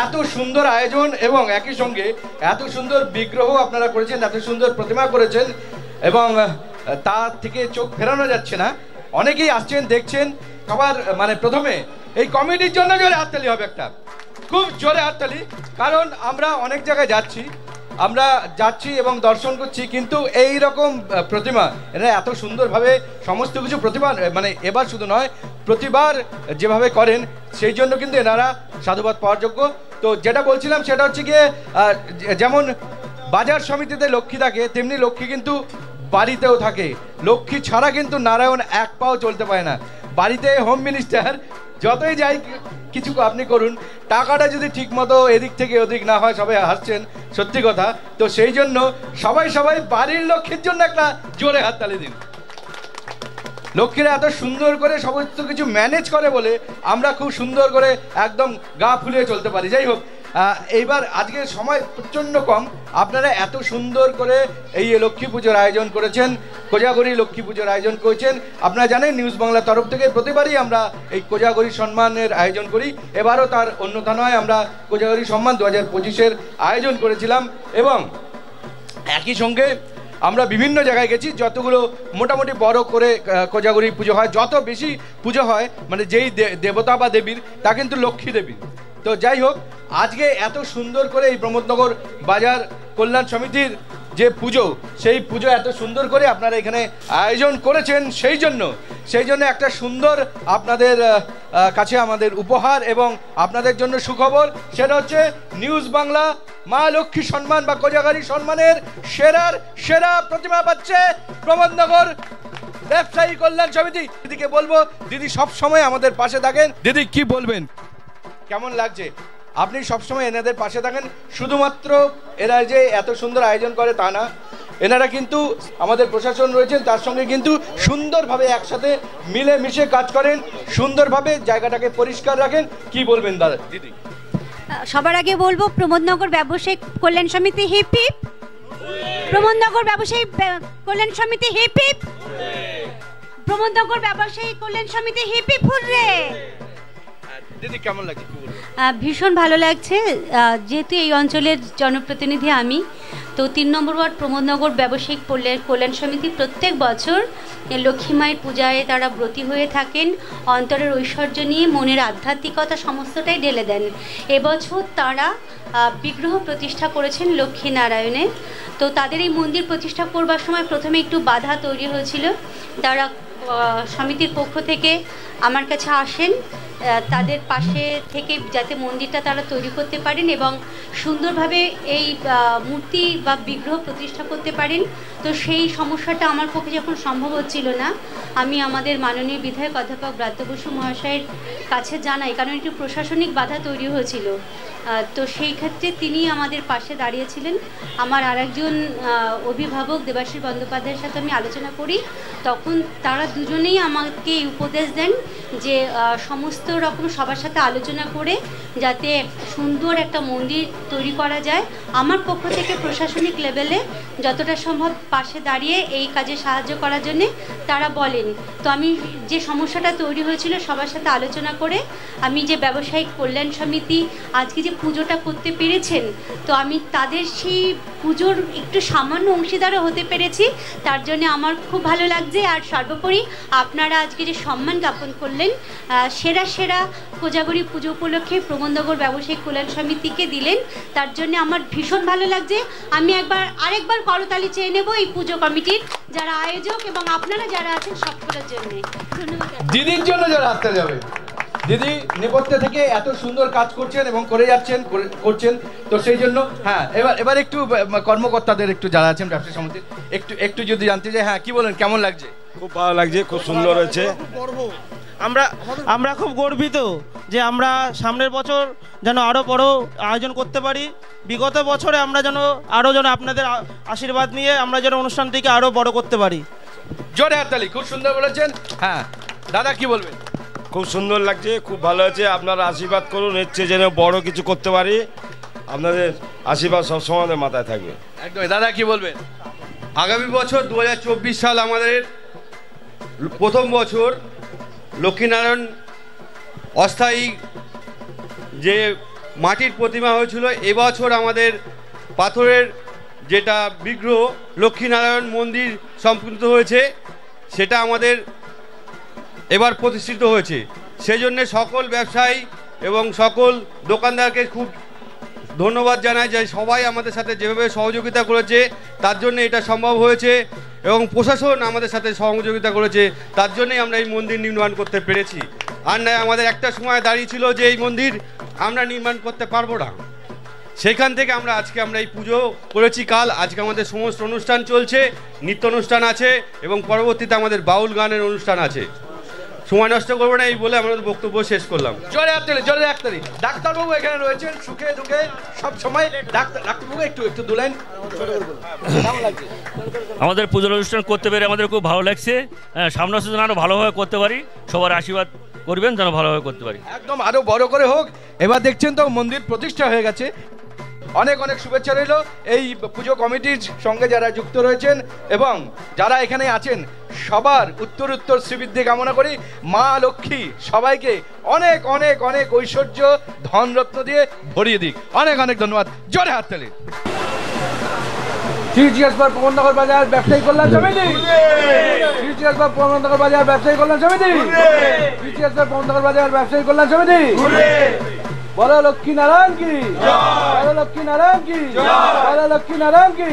এত সুন্দর আয়োজন এবং একই সঙ্গে এত সুন্দর বিগ্রহ আপনারা করেছেন, এত সুন্দর প্রতিমা করেছেন এবং তা থেকে চোখ ফেরানো যাচ্ছে না। অনেকেই আসছেন, দেখছেন। সবার মানে প্রথমে এই কমিটির জন্য জোরে হাততালি হবে, একটা খুব জোরে হাততালি। কারণ আমরা অনেক জায়গায় যাচ্ছি এবং দর্শন করছি, কিন্তু এই রকম প্রতিমা এরা এত সুন্দরভাবে সমস্ত কিছু প্রতিমা মানে এবার শুধু নয় প্রতিবার যেভাবে করেন, সেই জন্য কিন্তু এনারা সাধুবাদ পাওয়ার যোগ্য। তো যেটা বলছিলাম সেটা হচ্ছে গিয়ে যেমন বাজার সমিতিতে লক্ষ্মী থাকে, তেমনি লক্ষ্মী কিন্তু বাড়িতেও থাকে। লক্ষ্মী ছাড়া কিন্তু নারায়ণ এক পাও চলতে পারে না। বাড়িতে হোম মিনিস্টার যতই যাই কিছু আপনি করুন, টাকাটা যদি ঠিক মতো এদিক থেকে ওদিক না হয়, সবাই হাসছেন সত্যি কথা। তো সেই জন্য সবাই বাড়ির লক্ষ্মীর জন্য একটা জোরে হাততালি দিন। লক্ষ্মীরা এত সুন্দর করে সমস্ত কিছু ম্যানেজ করে বলে আমরা খুব সুন্দর করে একদম গা ফুলিয়ে চলতে পারি। যাই হোক, এইবার আজকে সময় প্রচণ্ড কম, আপনারা এত সুন্দর করে এই লক্ষ্মী পুজোর আয়োজন করেছেন, কোজাগরী লক্ষ্মী পুজোর আয়োজন করেছেন। আপনারা জানেন নিউজ বাংলার তরফ থেকে প্রতিবারই আমরা এই কোজাগরী সম্মানের আয়োজন করি। এবারও তার অন্যথা নয়, আমরা কোজাগরী সম্মান 2025-এর আয়োজন করেছিলাম এবং একই সঙ্গে আমরা বিভিন্ন জায়গায় গেছি। যতগুলো মোটামুটি বড় করে কোজাগরী পুজো হয়, যত বেশি পুজো হয় মানে যেই দেবতা বা দেবীর, তা কিন্তু লক্ষ্মী দেবী। তো যাই হোক, আজকে এত সুন্দর করে এই প্রমোদনগর বাজার কল্যাণ সমিতির যে পুজো, সেই পুজো এত সুন্দর করে আপনারা এখানে আয়োজন করেছেন, সেই জন্য একটা সুন্দর আপনাদের কাছে আমাদের উপহার এবং আপনাদের জন্য সুখবর। সেটা হচ্ছে নিউজ বাংলা মা লক্ষ্মী সম্মান বা কোজাগরী সম্মানের সেরা প্রতিমা পাচ্ছে প্রমোদনগর ব্যবসায়ী কল্যাণ সমিতি। দিদিকে বলবো, দিদি সব সময় আমাদের পাশে থাকেন। দিদি কি বলবেন, কেমন লাগছে? আপনি সবসময় এনাদের পাশে থাকেন। শুধুমাত্র এরা যে এত সুন্দর আয়োজন করে তা না, এনারা কিন্তু আমাদের প্রশাসন রয়েছেন, তার সঙ্গে কিন্তু সুন্দরভাবে একসাথে মিলেমিশে কাজ করেন, সুন্দরভাবে জায়গাটাকে পরিষ্কার রাখেন। কি বলবেন দাদা, দিদি? সবার আগে বলবো প্রমোদনগর ব্যবসায়িক কল্যাণ সমিতি হিপ হিপ, প্রমোদনগর ব্যবসায়িক কল্যাণ সমিতি হিপ হিপ, প্রমোদনগর ব্যবসায়িক কল্যাণ সমিতি হিপ হিপ হুররে। দিদি কেমন লাগছে? ভীষণ ভালো লাগছে। যেহেতু এই অঞ্চলের জনপ্রতিনিধি আমি, তো 3 নম্বর ওয়ার্ড প্রমোদনগর ব্যবসায়িক কল্যাণ সমিতি প্রত্যেক বছর লক্ষ্মী মায়ের পূজায় তারা ব্রতী হয়ে থাকেন। অন্তরের ঐশ্বর্য নিয়ে মনের আধ্যাত্মিকতা সমস্তটাই ঢেলে দেন। এবছর তারা বিগ্রহ প্রতিষ্ঠা করেছেন লক্ষ্মী নারায়ণের। তো তাদের এই মন্দির প্রতিষ্ঠা করবার সময় প্রথমে একটু বাধা তৈরি হয়েছিল। তারা সমিতির পক্ষ থেকে আমার কাছে আসেন তাদের পাশে থেকে যাতে মন্দিরটা তারা তৈরি করতে পারেন এবং সুন্দরভাবে এই মূর্তি বা বিগ্রহ প্রতিষ্ঠা করতে পারেন। তো সেই সমস্যাটা আমার পক্ষে যখন সম্ভব হচ্ছিল না, আমি আমাদের মাননীয় বিধায়ক অধ্যাপক ব্রাত্য বসু মহাশয়ের কাছে জানাই, কারণ একটু প্রশাসনিক বাধা তৈরি হয়েছিল। তো সেই ক্ষেত্রে তিনি আমাদের পাশে দাঁড়িয়েছিলেন। আমার আরেকজন অভিভাবক দেবাশীষ বন্দ্যোপাধ্যায়ের সাথে আমি আলোচনা করি, তখন তারা দুজনেই আমাকে এই উপদেশ দেন যে সমস্ত রকম সবার সাথে আলোচনা করে যাতে সুন্দর একটা মন্দির তৈরি করা যায়। আমার পক্ষ থেকে প্রশাসনিক লেভেলে যতটা সম্ভব পাশে দাঁড়িয়ে এই কাজে সাহায্য করার জন্যে তারা বলেন। তো আমি যে সমস্যাটা তৈরি হয়েছিল সবার সাথে আলোচনা করে আমি যে ব্যবসায়িক কল্যাণ সমিতি আজকে যে পুজোটা করতে পেরেছেন, তো আমি তাদের সেই পুজোর একটু সামান্য অংশীদারও হতে পেরেছি, তার জন্য আমার খুব ভালো লাগছে। আর সর্বোপরি আপনারা আজকে যে সম্মান জ্ঞাপন করলেন সেরা কোজাগরী পুজো উপলক্ষে প্রমোদনগর ব্যবসায়িক কল্যাণ সমিতিকে দিলেন, তার জন্য আমার ভীষণ ভালো লাগছে। আমি আরেকবার করতালি চেয়ে নেব এই পুজো কমিটির যারা আয়োজক এবং আপনারা যারা আছেন সকলের জন্য। ধন্যবাদ। দিদির জন্য যারা আসতে যাবে, দিদি নেপথ্যে থেকে এত সুন্দর কাজ করছেন এবং করে যাচ্ছেন করছেন। তো সেই জন্য হ্যাঁ, এবার একটু কর্মকর্তাদের একটু যারা আছেন ব্যবসায়ী সমিতির একটু যদি জানতে চাই, হ্যাঁ কি বলেন, কেমন লাগছে? খুব ভালো লাগছে, খুব সুন্দর হয়েছে। আমরা খুব গর্বিত যে আমরা সামনের বছর যেন আরও বড় আয়োজন করতে পারি। বিগত বছরে আমরা যেন আপনাদের আশীর্বাদ নিয়ে আমরা যেন অনুষ্ঠানটিকে আরও বড় করতে পারি। জোরে হাততালি, খুব সুন্দর বলেছেন। হ্যাঁ দাদা কি বলবেন? খুব সুন্দর লাগছে, খুব ভালো হয়েছে। আপনারা আশীর্বাদ করুন, এর চেয়ে যেন বড় কিছু করতে পারি। আপনাদের আশীর্বাদ সবসময় আমাদের মাথায় থাকবে। একদমই। দাদা কি বলবেন? আগামী বছর 2024 সাল আমাদের প্রথম বছর। লক্ষ্মীনারায়ণ অস্থায়ী যে মাটির প্রতিমা হয়েছিল। এবছর আমাদের পাথরের যেটা বিগ্রহ লক্ষ্মীনারায়ণ মন্দির সম্পূর্ণ হয়েছে, সেটা আমাদের এবার প্রতিষ্ঠিত হয়েছে। সেই জন্য সকল ব্যবসায়ী এবং সকল দোকানদারকে খুব ধন্যবাদ জানাই যে সবাই আমাদের সাথে যেভাবে সহযোগিতা করেছে তার জন্য এটা সম্ভব হয়েছে, এবং প্রশাসন আমাদের সাথে সহযোগিতা করেছে, তার জন্যই আমরা এই মন্দির নির্মাণ করতে পেরেছি। আর নয় আমাদের একটা সময় দাঁড়িয়ে ছিল যে এই মন্দির আমরা নির্মাণ করতে পারবো না, সেখান থেকে আজকে আমরা এই পুজো করেছি। কাল আজকে আমাদের সমস্ত অনুষ্ঠান চলছে, নৃত্য অনুষ্ঠান আছে এবং পরবর্তীতে আমাদের বাউল গানের অনুষ্ঠান আছে। সময় নষ্ট করবো না এই বলে আমাদের বক্তব্য শেষ করলাম। জোরে হাততালি, জোরে হাততালি। ডাক্তারবাবু এখানে রয়েছেন সুখে দুঃখে সব সময়। ডাক্তারবাবু একটু দু লাইন। আমাদের পুজোর অনুষ্ঠান করতে পেরে আমাদের খুব ভালো লাগছে। সামনে বছর যেন আরো ভালোভাবে করতে পারি, সবার আশীর্বাদ করবেন যেন ভালোভাবে করতে পারি। একদম আরো বড় করে হোক। এবার দেখছেন তো মন্দির প্রতিষ্ঠা হয়ে গেছে। অনেক অনেক শুভেচ্ছা রইল এই পুজো কমিটির সঙ্গে যারা যুক্ত রয়েছেন এবং যারা এখানে আছেন সবার উত্তর শ্রীবৃদ্ধি কামনা করি। মা লক্ষ্মী সবাইকে অনেক অনেক অনেক ঐশ্বর্য ধনরত্ন দিয়ে ভরিয়ে দিক। অনেক অনেক ধন্যবাদ। জোরে হাততালি। প্রমোদনগর বাজার ব্যবসায়ী কল্যাণ সমিতি, প্রমোদনগর বাজার ব্যবসায়ী কল্যাণ সমিতি, প্রমোদনগর বাজার ব্যবসায়ী কল্যাণ সমিতি। বলো লক্ষ্মী নারায়ণ কি, বলো লক্ষ্মী নারায়ণ কি, বলো লক্ষ্মী নারায়ণ কি।